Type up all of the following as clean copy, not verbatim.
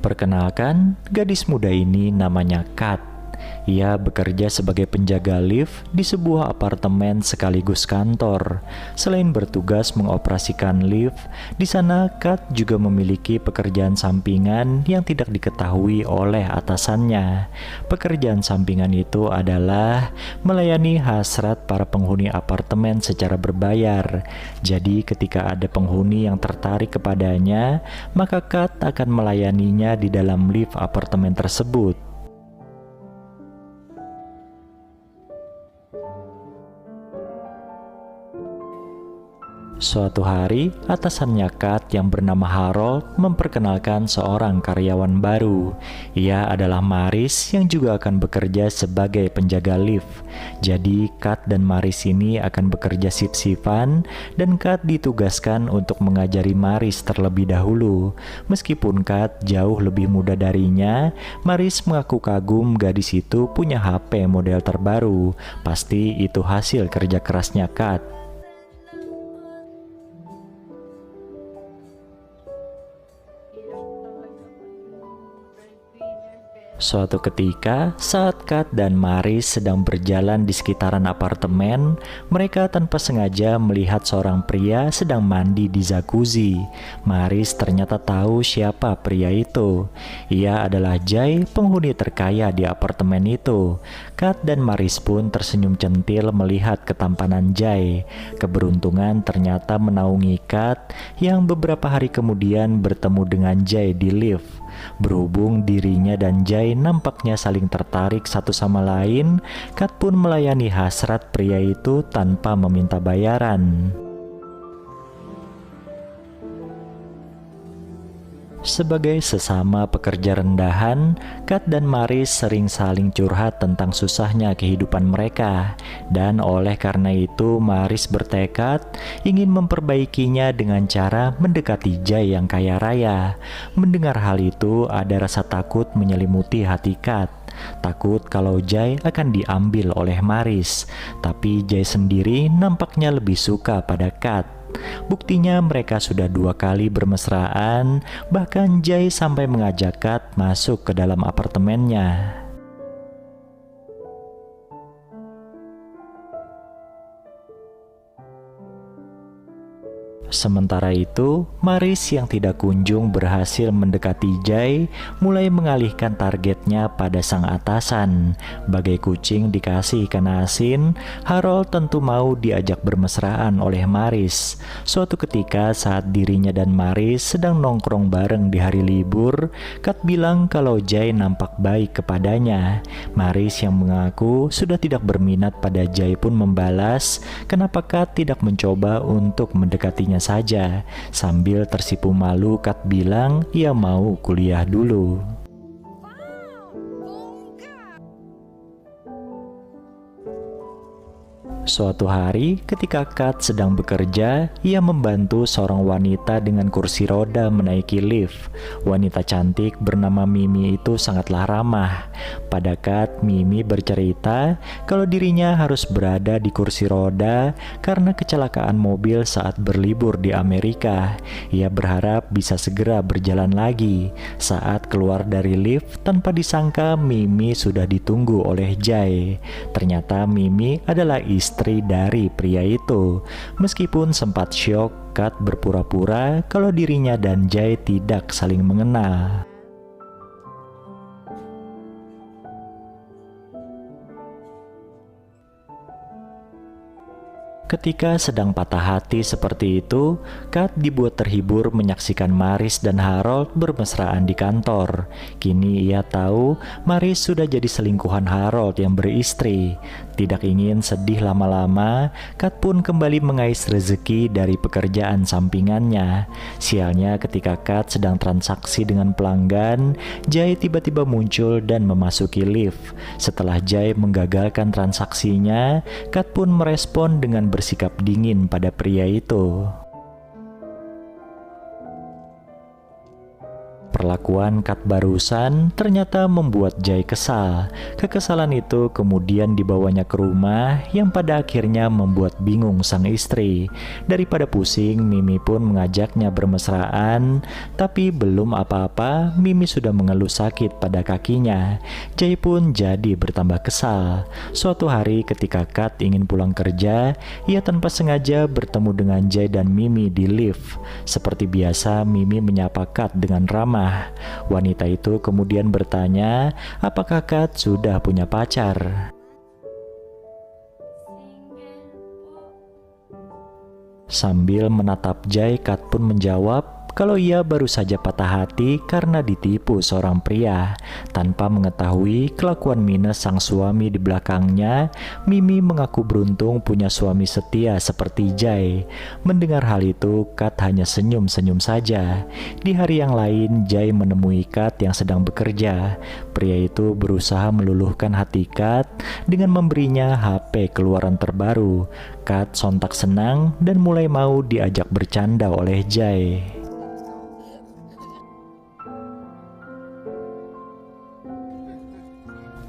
Perkenalkan, gadis muda ini namanya Kat. Ia bekerja sebagai penjaga lift di sebuah apartemen sekaligus kantor. Selain bertugas mengoperasikan lift, di sana Kat juga memiliki pekerjaan sampingan yang tidak diketahui oleh atasannya. Pekerjaan sampingan itu adalah melayani hasrat para penghuni apartemen secara berbayar. Jadi ketika ada penghuni yang tertarik kepadanya, maka Kat akan melayaninya di dalam lift apartemen tersebut. Suatu hari, atasannya Kat yang bernama Harold memperkenalkan seorang karyawan baru. Ia adalah Maris yang juga akan bekerja sebagai penjaga lift. Jadi Kat dan Maris ini akan bekerja shift-shiftan dan Kat ditugaskan untuk mengajari Maris terlebih dahulu. Meskipun Kat jauh lebih muda darinya, Maris mengaku kagum gadis itu punya HP model terbaru. Pasti itu hasil kerja kerasnya Kat. Suatu ketika, saat Kat dan Maris sedang berjalan di sekitaran apartemen, mereka tanpa sengaja melihat seorang pria sedang mandi di jacuzzi. Maris ternyata tahu siapa pria itu. Ia adalah Jay, penghuni terkaya di apartemen itu. Kat dan Maris pun tersenyum centil melihat ketampanan Jay. Keberuntungan ternyata menaungi Kat yang beberapa hari kemudian bertemu dengan Jay di lift. Berhubung dirinya dan Jay nampaknya saling tertarik satu sama lain, Kat pun melayani hasrat pria itu tanpa meminta bayaran. Sebagai sesama pekerja rendahan, Kat dan Maris sering saling curhat tentang susahnya kehidupan mereka. Dan oleh karena itu, Maris bertekad ingin memperbaikinya dengan cara mendekati Jay yang kaya raya. Mendengar hal itu, ada rasa takut menyelimuti hati Kat. Takut kalau Jay akan diambil oleh Maris. Tapi Jay sendiri nampaknya lebih suka pada Kat. Buktinya mereka sudah 2 kali bermesraan, bahkan Jay sampai mengajak Kat masuk ke dalam apartemennya. Sementara itu, Maris yang tidak kunjung berhasil mendekati Jay mulai mengalihkan targetnya pada sang atasan. Bagai kucing dikasih ikan asin, Harold tentu mau diajak bermesraan oleh Maris. Suatu ketika saat dirinya dan Maris sedang nongkrong bareng di hari libur, Kat bilang kalau Jay nampak baik kepadanya. Maris yang mengaku sudah tidak berminat pada Jay pun membalas, kenapa Kat tidak mencoba untuk mendekatinya saja. Sambil tersipu malu, Kat bilang ia mau kuliah dulu. Suatu hari, ketika Kat sedang bekerja, ia membantu seorang wanita dengan kursi roda menaiki lift. Wanita cantik bernama Mimi itu sangatlah ramah. Pada Kat, Mimi bercerita kalau dirinya harus berada di kursi roda karena kecelakaan mobil saat berlibur di Amerika. Ia berharap bisa segera berjalan lagi. Saat keluar dari lift, tanpa disangka Mimi sudah ditunggu oleh Jay. Ternyata Mimi adalah istri dari pria itu. Meskipun sempat syok, Kat berpura-pura kalau dirinya dan Jay tidak saling mengenal. Ketika sedang patah hati seperti itu, Kat dibuat terhibur menyaksikan Maris dan Harold bermesraan di kantor. Kini ia tahu Maris sudah jadi selingkuhan Harold yang beristri. Tidak ingin sedih lama-lama, Kat pun kembali mengais rezeki dari pekerjaan sampingannya. Sialnya ketika Kat sedang transaksi dengan pelanggan, Jay tiba-tiba muncul dan memasuki lift. Setelah Jay menggagalkan transaksinya, Kat pun merespon dengan bersikap dingin pada pria itu. Perlakuan Kat barusan ternyata membuat Jay kesal. Kekesalan itu kemudian dibawanya ke rumah yang pada akhirnya membuat bingung sang istri. Daripada pusing, Mimi pun mengajaknya bermesraan, tapi belum apa-apa, Mimi sudah mengeluh sakit pada kakinya. Jay pun jadi bertambah kesal. Suatu hari ketika Kat ingin pulang kerja, ia tanpa sengaja bertemu dengan Jay dan Mimi di lift. Seperti biasa, Mimi menyapa Kat dengan ramah. Wanita itu kemudian bertanya, apakah Kat sudah punya pacar? Sambil menatap Jay, Kat pun menjawab kalau ia baru saja patah hati karena ditipu seorang pria. Tanpa mengetahui kelakuan minus sang suami di belakangnya, Mimi mengaku beruntung punya suami setia seperti Jay. Mendengar hal itu, Kat hanya senyum-senyum saja. Di hari yang lain, Jay menemui Kat yang sedang bekerja. Pria itu berusaha meluluhkan hati Kat dengan memberinya HP keluaran terbaru. Kat sontak senang dan mulai mau diajak bercanda oleh Jay.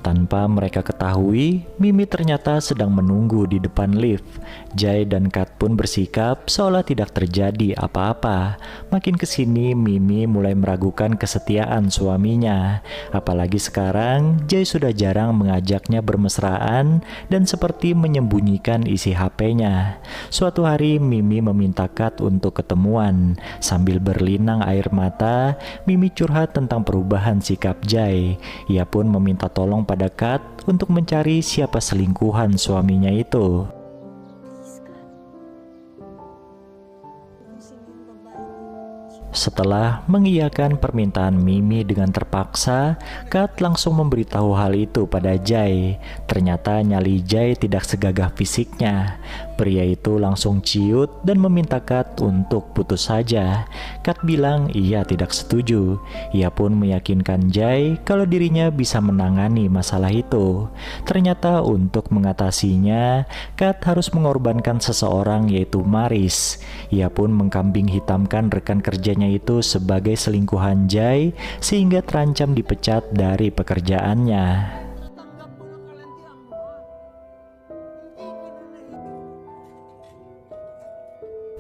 Tanpa mereka ketahui, Mimi ternyata sedang menunggu di depan lift. Jay dan Kat pun bersikap seolah tidak terjadi apa-apa. Makin kesini, Mimi mulai meragukan kesetiaan suaminya. Apalagi sekarang, Jay sudah jarang mengajaknya bermesraan dan seperti menyembunyikan isi HP-nya. Suatu hari, Mimi meminta Kat untuk ketemuan. Sambil berlinang air mata, Mimi curhat tentang perubahan sikap Jay. Ia pun meminta tolong pada Kat untuk mencari siapa selingkuhan suaminya itu. Setelah mengiyakan permintaan Mimi dengan terpaksa, Kat langsung memberitahu hal itu pada Jay. Ternyata nyali Jay tidak segagah fisiknya. Pria itu langsung ciut dan meminta Kat untuk putus saja. Kat bilang ia tidak setuju. Ia pun meyakinkan Jay kalau dirinya bisa menangani masalah itu. Ternyata untuk mengatasinya, Kat harus mengorbankan seseorang yaitu Maris. Ia pun mengkambing hitamkan rekan kerjanya itu sebagai selingkuhan Jay sehingga terancam dipecat dari pekerjaannya.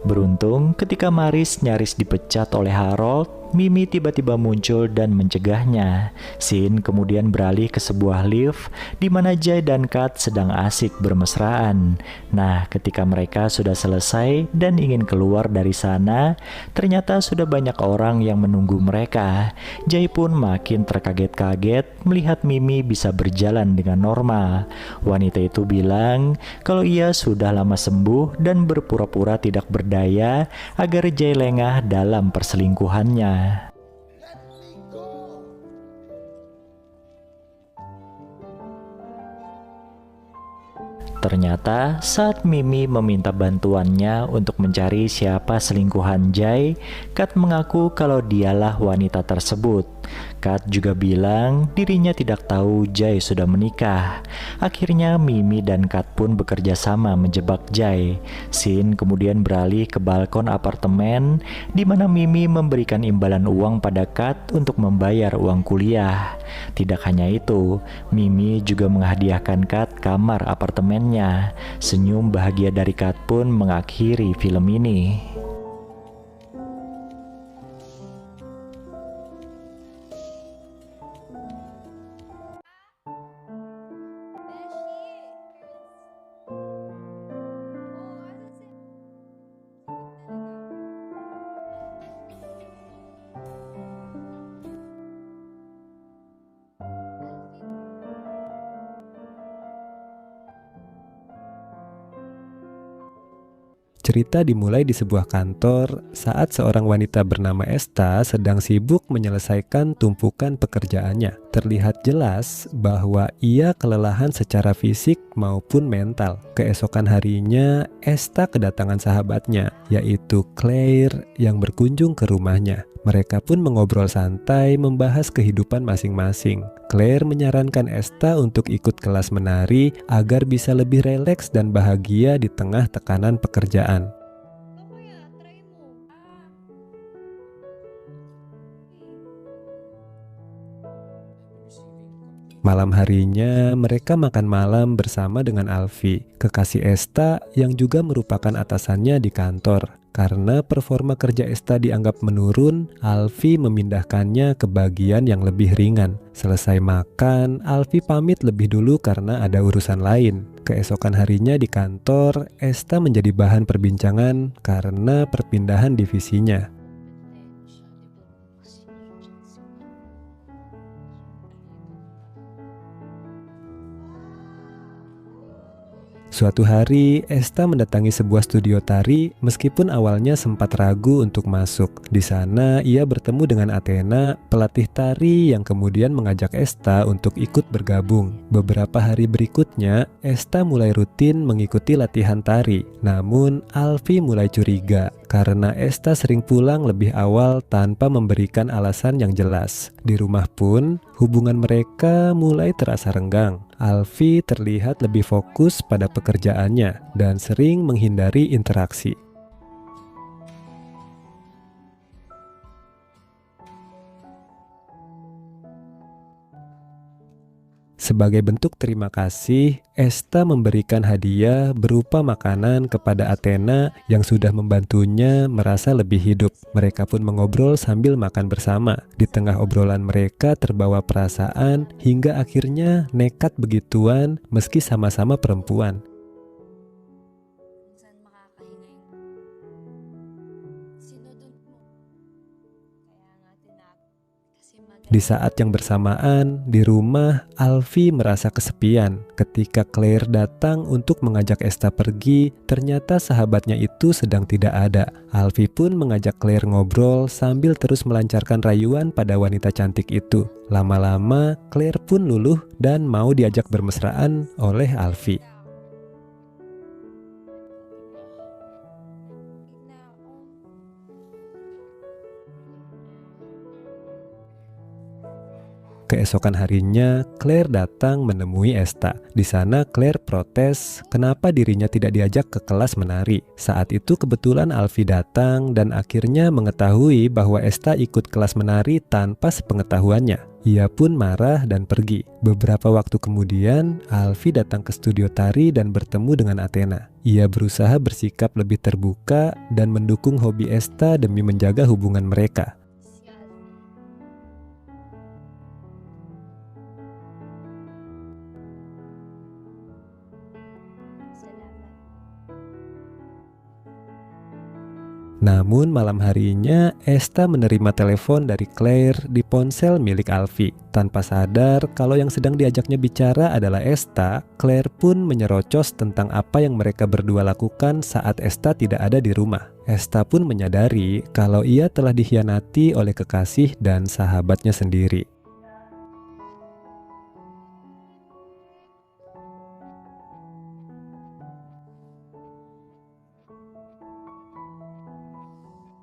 Beruntung ketika Maris nyaris dipecat oleh Harold, Mimi tiba-tiba muncul dan mencegahnya. Scene kemudian beralih ke sebuah lift di mana Jay dan Kat sedang asik bermesraan. Nah, ketika mereka sudah selesai dan ingin keluar dari sana, ternyata sudah banyak orang yang menunggu mereka. Jay pun makin terkaget-kaget melihat Mimi bisa berjalan dengan normal. Wanita itu bilang kalau ia sudah lama sembuh dan berpura-pura tidak berdaya agar Jay lengah dalam perselingkuhannya. Ternyata saat Mimi meminta bantuannya untuk mencari siapa selingkuhan Jay, Kat mengaku kalau dialah wanita tersebut. Kat juga bilang dirinya tidak tahu Jay sudah menikah. Akhirnya Mimi dan Kat pun bekerja sama menjebak Jay. Scene kemudian beralih ke balkon apartemen di mana Mimi memberikan imbalan uang pada Kat untuk membayar uang kuliah. Tidak hanya itu, Mimi juga menghadiahkan Kat kamar apartemennya. Senyum bahagia dari Kat pun mengakhiri film ini. Cerita dimulai di sebuah kantor saat seorang wanita bernama Esta sedang sibuk menyelesaikan tumpukan pekerjaannya. Terlihat jelas bahwa ia kelelahan secara fisik maupun mental. Keesokan harinya, Esta kedatangan sahabatnya, yaitu Claire yang berkunjung ke rumahnya. Mereka pun mengobrol santai membahas kehidupan masing-masing. Claire menyarankan Esta untuk ikut kelas menari agar bisa lebih rileks dan bahagia di tengah tekanan pekerjaan. Malam harinya, mereka makan malam bersama dengan Alfie, kekasih Esta yang juga merupakan atasannya di kantor. Karena performa kerja Esta dianggap menurun, Alfie memindahkannya ke bagian yang lebih ringan. Selesai makan, Alfie pamit lebih dulu karena ada urusan lain. Keesokan harinya di kantor, Esta menjadi bahan perbincangan karena perpindahan divisinya. Suatu hari, Esta mendatangi sebuah studio tari meskipun awalnya sempat ragu untuk masuk. Di sana, ia bertemu dengan Athena, pelatih tari yang kemudian mengajak Esta untuk ikut bergabung. Beberapa hari berikutnya, Esta mulai rutin mengikuti latihan tari. Namun, Alfie mulai curiga karena Esta sering pulang lebih awal tanpa memberikan alasan yang jelas. Di rumah pun, hubungan mereka mulai terasa renggang. Alfie terlihat lebih fokus pada pekerjaannya dan sering menghindari interaksi. Sebagai bentuk terima kasih, Esta memberikan hadiah berupa makanan kepada Athena yang sudah membantunya merasa lebih hidup. Mereka pun mengobrol sambil makan bersama. Di tengah obrolan mereka terbawa perasaan hingga akhirnya nekat begituan meski sama-sama perempuan. Di saat yang bersamaan, di rumah, Alfie merasa kesepian. Ketika Claire datang untuk mengajak Esta pergi, ternyata sahabatnya itu sedang tidak ada. Alfie pun mengajak Claire ngobrol sambil terus melancarkan rayuan pada wanita cantik itu. Lama-lama, Claire pun luluh dan mau diajak bermesraan oleh Alfie. Keesokan harinya, Claire datang menemui Esta. Di sana Claire protes kenapa dirinya tidak diajak ke kelas menari. Saat itu kebetulan Alfie datang dan akhirnya mengetahui bahwa Esta ikut kelas menari tanpa sepengetahuannya. Ia pun marah dan pergi. Beberapa waktu kemudian, Alfie datang ke studio tari dan bertemu dengan Athena. Ia berusaha bersikap lebih terbuka dan mendukung hobi Esta demi menjaga hubungan mereka. Namun malam harinya, Esta menerima telepon dari Claire di ponsel milik Alfie. Tanpa sadar kalau yang sedang diajaknya bicara adalah Esta, Claire pun menyerocos tentang apa yang mereka berdua lakukan saat Esta tidak ada di rumah. Esta pun menyadari kalau ia telah dikhianati oleh kekasih dan sahabatnya sendiri.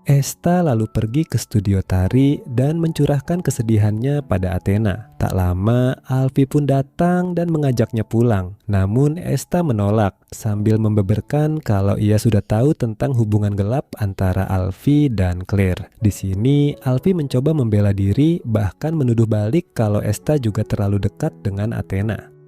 Esta lalu pergi ke studio tari dan mencurahkan kesedihannya pada Athena. Tak lama, Alfie pun datang dan mengajaknya pulang. Namun Esta menolak sambil membeberkan kalau ia sudah tahu tentang hubungan gelap antara Alfie dan Claire. Di sini, Alfie mencoba membela diri bahkan menuduh balik kalau Esta juga terlalu dekat dengan Athena.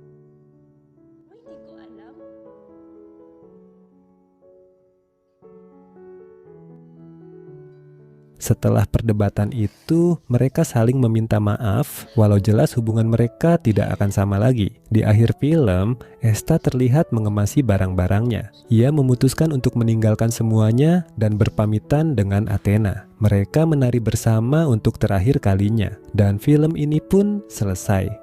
Setelah perdebatan itu, mereka saling meminta maaf, walau jelas hubungan mereka tidak akan sama lagi. Di akhir film, Esta terlihat mengemasi barang-barangnya. Ia memutuskan untuk meninggalkan semuanya dan berpamitan dengan Athena. Mereka menari bersama untuk terakhir kalinya, dan film ini pun selesai.